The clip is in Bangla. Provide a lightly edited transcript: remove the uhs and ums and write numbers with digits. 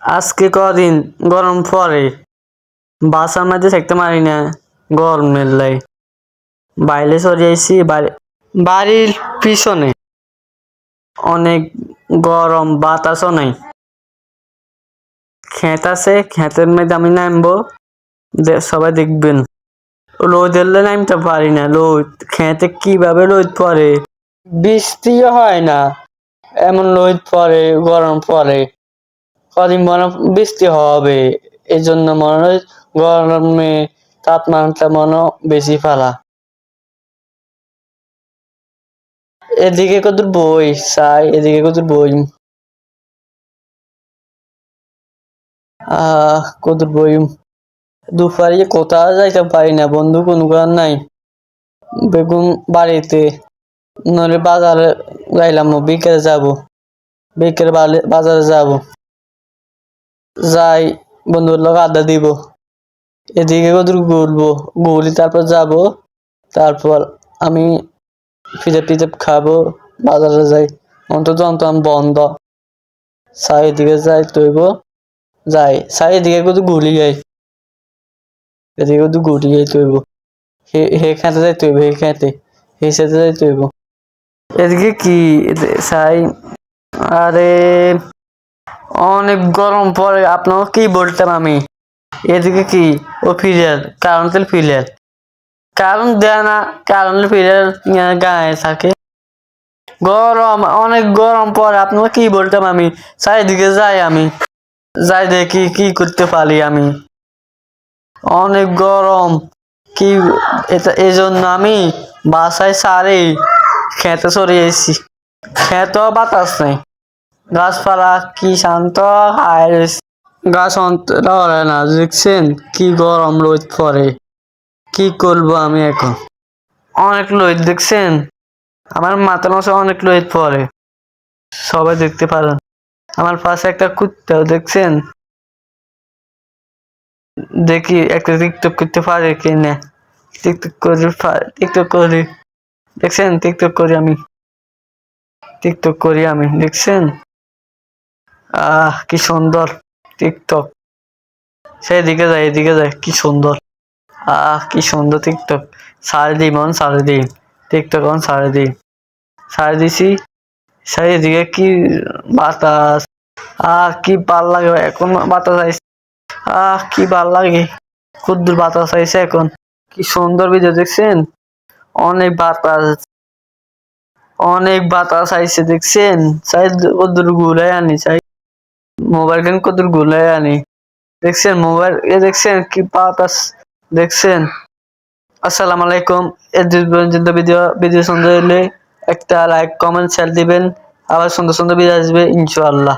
আজকে কদিন গরম পড়ে, বাসার মধ্যে থাকতে পারি না গরমের লাই। বাইরে চলে আইছি, বাড়ির পিছনে অনেক গরম, বাতাসও নাই। ক্ষেত আছে, ক্ষেতের মধ্যে আমি নামবো, সবাই দেখবেন। রোদ এলে নামতে পারি না, রোদ খেতে কিভাবে রোদ পড়ে, বৃষ্টিও হয় না, এমন রোদ পড়ে, গরম পড়ে। কদিন মনে বৃষ্টি হবে, এই জন্য মনে হয় গরমে তাপমাত্রা মনে বেশি ফেলা। এদিকে কত বই চাই, এদিকে কত বই, কত বই। দুপুরে কোথাও যাইতে পারি না বন্ধু, কোনো কারণ নাই। বেগুন বাড়িতে, নইলে বাজারে যাইলাম, বিকেলে যাব, বিকেলে বাজারে যাব, যাই বন্ধুর লোক আড্ডা দিব। এদিকে কত ঘুরবো, ঘুরি তারপর যাব, তারপর আমি ফিরে পিজে খাবো, বাজারে যাই। অন্তত বন্ধ, চারিদিকে যাই তৈব, যাই চারিদিকে কত ঘুরি যাই, এদিকে কত ঘুরি যাই তৈব, হে খেতে যাই তৈব, হে খেতে হে সাথে যাই তৈব। এদিকে কি চাই, আরে অনেক গরম পড়ে, আপনাকে কি বলতাম আমি। এদিকে কি ও ফিরের কারণ তেল ফিরের কারণ দেয় না, কারণ ফিরের গায়ে থাকে। গরম, অনেক গরম পড়ে, আপনাকে কি বলতাম আমি। চারিদিকে যাই, আমি যাই দেখি কি করতে পারি আমি। অনেক গরম, কি এই জন্য আমি বাসায় সারি খেতে সরে এসেছি। খেতে বাতাস নেই, গাছপালা কি শান্ত, গাছ অন্তরা হয় না, দেখছেন কি গরম রোদ পড়ে। কি করবো আমি এখন, অনেক রোদ দেখছেন, আমার মাথার মাসে অনেক রোদ পড়ে, সবাই দেখতে পারেন। আমার পাশে একটা কুত্তা দেখছেন, দেখি একটা টিকটক করতে পারে কিনা। টিকটক করি, টিকটক করি, দেখছেন টিকটক করি আমি, টিকটক করি আমি, দেখছেন কি সুন্দর টিকটক। সেদিকে যায়, এদিকে যায়, কি সুন্দর, কি সুন্দর টিকটক। সারি দিই মন, সারি দিই টিকটক, অন সারি দিই, সারি দিছি। চারিদিকে কি বাতাস, কি ভাল লাগে এখন, বাতাস আইছে, কি ভাল লাগে, কুদ্দুর বাতাস আইছে এখন, কি সুন্দর ভিডিও দেখছেন, অনেক বাতাস, অনেক বাতাস আইছে দেখছেন। চাই কদ্দুর ঘুরে আনি, চাই মোবাইল গেম কদ্দুর ঘুরে আনি, দেখছেন মোবাইল দেখছেন কি বাতাস দেখছেন। আসসালামু আলাইকুম। এই পর্যন্ত ভিডিও সুন্দর হলে একটা লাইক, কমেন্ট, শেয়ার দিবেন। আবার সুন্দর সুন্দর ভিডিও আসবে ইনশাআল্লাহ।